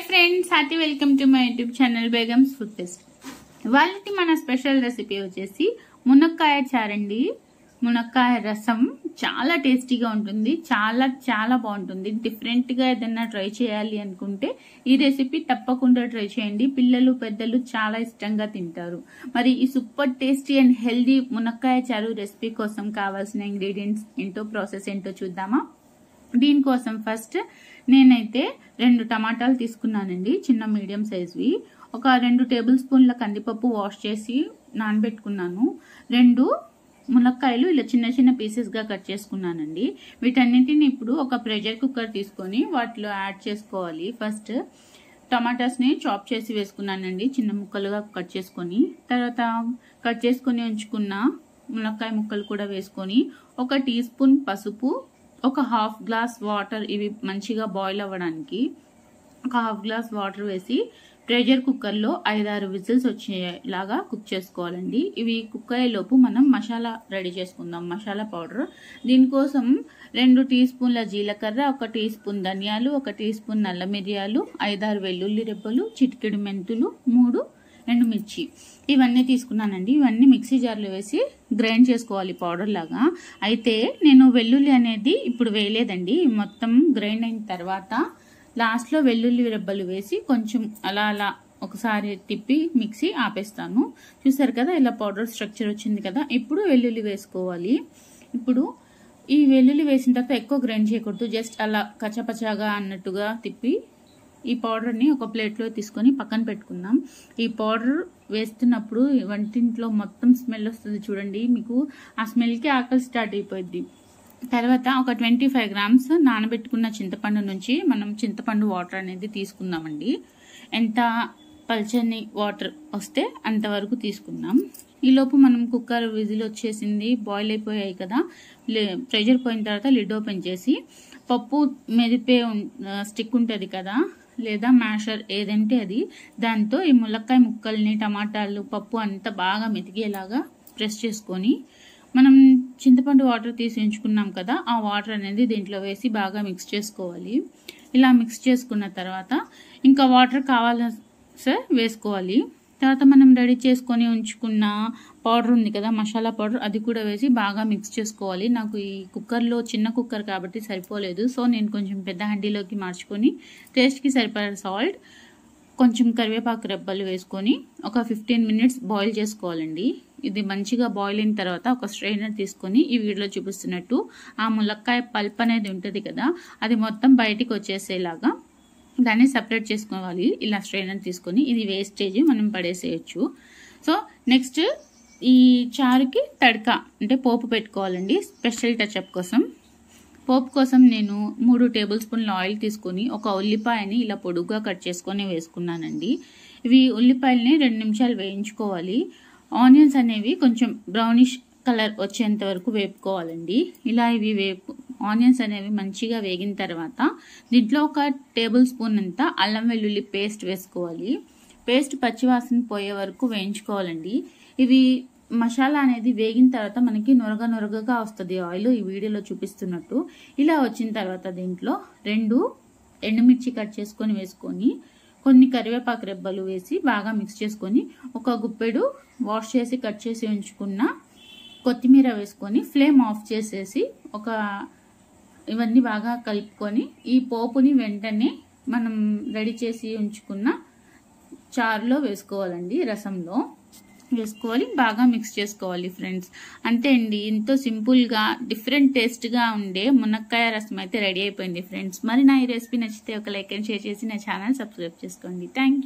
Friends, hearty welcome to my YouTube channel Begums food taste. వాళ్ళకి మన special recipe వచ్చేసి మునక్కాయ చారండి. మునక్కాయ రసం చాలా టేస్టీగా ఉంటుంది, చాలా చాలా బాగుంటుంది. డిఫరెంట్ గా ఏదైనా ట్రై చేయాలి అనుకుంటే ఈ రెసిపీ తప్పకుండా ట్రై చేయండి. పిల్లలు పెద్దలు చాలా ఇష్టంగా తింటారు. మరి ఈ సూపర్ టేస్టీ అండ్ హెల్దీ మునక్కాయ చారు రెసిపీ కోసం కావాల్సిన ఇంగ్రీడియంట్స్ ఏంటో, ప్రాసెస్ ఏంటో చూద్దామా. దీనికోసం ఫస్ట్ నేనైతే 2 టమాటాలు తీసుకున్నానండి, చిన్న మీడియం సైజ్వి. ఒక 2 టేబుల్ స్పూన్ల కందిపప్పు వాష్ చేసి నానబెట్టుకున్నాను. 2 మునక్కాయలు ఇలా చిన్న చిన్న పీసెస్ గా కట్ చేసుకున్నానండి. వీటన్నిటిని ఇప్పుడు ఒక ప్రెషర్ కుక్కర్ తీసుకొని వాటిలో యాడ్ చేసుకోవాలి. ఫస్ట్ టమాటాస్ ని చాప్ చేసి వేసుకున్నానండి, చిన్న ముక్కలుగా కట్ చేసుకొని. తర్వాత కట్ చేసుకుని ఉంచుకున్న మునక్కాయ ముక్కలు కూడా వేసుకొని, 1 టీ స్పూన్ పసుపు, ఒక 1/2 గ్లాస్ వాటర్, ఇవి మంచిగా బాయిల్ అవ్వడానికి 1/2 గ్లాస్ వాటర్ వేసి ప్రెషర్ కుక్కర్ లో 5-6 విజిల్స్ వచ్చేలాగా కుక్ చేసుకోవాలండి. ఇవి కుక్ అయ్యేలోపు మనం మసాలా రెడీ చేసుకుందాం, మసాలా పౌడర్. దీనికోసం 2 టీ స్పూన్ల జీలకర్ర, 1 టీ స్పూన్ ధనియాలు, 1 టీ స్పూన్ నల్ల మిరియాలు, 5-6 వెల్లుల్లి రెబ్బలు, చిటికెడు మెంతులు, 3 ఎండుమిర్చి, ఇవన్నీ తీసుకున్నానండి. ఇవన్నీ మిక్సీ జార్లో వేసి గ్రైండ్ చేసుకోవాలి పౌడర్ లాగా. అయితే నేను వెల్లుల్లి అనేది ఇప్పుడు వేయలేదండి, మొత్తం గ్రైండ్ అయిన తర్వాత లాస్ట్ లో వెల్లుల్లి రెబ్బలు వేసి కొంచెం అలా అలా ఒకసారి తిప్పి మిక్సీ ఆపేస్తాను. చూసారు కదా, ఇలా పౌడర్ స్ట్రక్చర్ వచ్చింది కదా. ఇప్పుడు వెల్లుల్లి వేసుకోవాలి. ఇప్పుడు ఈ వెల్లుల్లి వేసిన తర్వాత ఎక్కువ గ్రైండ్ చేయకూడదు, జస్ట్ అలా కచ్చపచ్చగా అన్నట్టుగా తిప్పి ఈ పౌడర్ ని ఒక ప్లేట్ లో తీసుకొని పక్కన పెట్టుకుందాం. ఈ పౌడర్ వేస్తున్నప్పుడు వంటింట్లో మొత్తం స్మెల్ వస్తుంది చూడండి, మీకు ఆ స్మెల్ కి ఆకలి స్టార్ట్ అయిపోయింది. తర్వాత ఒక 25 గ్రామ్స్ నానబెట్టుకున్న చింతపండు నుంచి మనం చింతపండు వాటర్ అనేది తీసుకుందామండి. ఎంత పల్చని వాటర్ వస్తే అంతవరకు తీసుకుందాం. ఈలోపు మనం కుక్కర్ విజిల్ వచ్చేసింది, బాయిల్ అయిపోయాయి కదా. ప్రెషర్ పోయిన తర్వాత లిడ్ ఓపెన్ చేసి పప్పు మెదిపే స్టిక్ ఉంటుంది కదా, లేదా మ్యాషర్ ఏదంటే అది, దాంతో ఈ ములక్కాయ ముక్కల్ని, టమాటాలు, పప్పు అంతా బాగా మెతికేలాగా ప్రెస్ చేసుకొని, మనం చింతపండు వాటర్ తీసి ఉంచుకున్నాం కదా, ఆ వాటర్ అనేది దీంట్లో వేసి బాగా మిక్స్ చేసుకోవాలి. ఇలా మిక్స్ చేసుకున్న తర్వాత ఇంకా వాటర్ కావాలా సార్ వేసుకోవాలి. తర్వాత మనం రెడీ చేసుకొని ఉంచుకున్న పౌడర్ ఉంది కదా, మసాలా పౌడర్, అది కూడా వేసి బాగా మిక్స్ చేసుకోవాలి. నాకు ఈ కుక్కర్లో చిన్న కుక్కర్ కాబట్టి సరిపోలేదు, సో నేను కొంచెం పెద్ద హండీలోకి మార్చుకొని టేస్ట్కి సరిపడా సాల్ట్, కొంచెం కరివేపాకు రెబ్బలు వేసుకొని ఒక 15 మినిట్స్ బాయిల్ చేసుకోవాలండి. ఇది మంచిగా బాయిల్ అయిన తర్వాత ఒక స్ట్రైనర్ తీసుకొని ఈ వీడియోలో చూపిస్తున్నట్టు ఆ ములక్కాయ పల్ప్ అనేది ఉంటుంది కదా, అది మొత్తం బయటికి వచ్చేసేలాగా దాన్ని సపరేట్ చేసుకోవాలి. ఇలా స్ట్రైనర్ తీసుకొని, ఇది వేస్టేజ్ మనం పడేసేయచ్చు. సో నెక్స్ట్ ఈ చారుకి తడక అంటే పోపు పెట్టుకోవాలండి. స్పెషల్ టచ్అప్ కోసం పోపు కోసం నేను 3 టేబుల్ స్పూన్ల ఆయిల్ తీసుకొని ఒక ఉల్లిపాయని ఇలా పొడుగ్గా కట్ చేసుకొని వేసుకున్నానండి. ఇవి ఉల్లిపాయలని 2 నిమిషాలు వేయించుకోవాలి. ఆనియన్స్ అనేవి కొంచెం బ్రౌనిష్ కలర్ వచ్చేంత వరకు వేపుకోవాలండి. ఇలా ఇవి ఆనియన్స్ అనేవి మంచిగా వేగిన తర్వాత దీంట్లో 1 టేబుల్ స్పూన్ అంతా అల్లం వెల్లుల్లి పేస్ట్ వేసుకోవాలి. పేస్ట్ పచ్చివాసన పోయే వరకు వేయించుకోవాలండి. ఇవి మసాలా అనేది వేగిన తర్వాత మనకి నొరగగా వస్తుంది ఆయిల్, ఈ వీడియోలో చూపిస్తున్నట్టు. ఇలా వచ్చిన తర్వాత దీంట్లో 2 ఎండుమిర్చి కట్ చేసుకొని వేసుకొని, కొన్ని కరివేపాకు రెబ్బలు వేసి బాగా మిక్స్ చేసుకొని, ఒక గుప్పెడు వాష్ చేసి కట్ చేసి ఉంచుకున్న కొత్తిమీర వేసుకొని ఫ్లేమ్ ఆఫ్ చేసేసి ఇవన్నీ బాగా కలుపుకొని ఈ పోపుని వెంటనే మనం రెడీ చేసి ఉంచుకున్న చారులో వేసుకోవాలండి, రసంలో వేసుకోవాలి, బాగా మిక్స్ చేసుకోవాలి ఫ్రెండ్స్. అంతే అండి, ఎంతో సింపుల్ గా డిఫరెంట్ టేస్ట్ గా ఉండే మునక్కాయ రసం అయితే రెడీ అయిపోయింది ఫ్రెండ్స్. మరి నా ఈ రెసిపీ నచ్చితే ఒక లైక్ అండ్ షేర్ చేసి నా ఛానల్ సబ్స్క్రైబ్ చేసుకోండి. Thank you.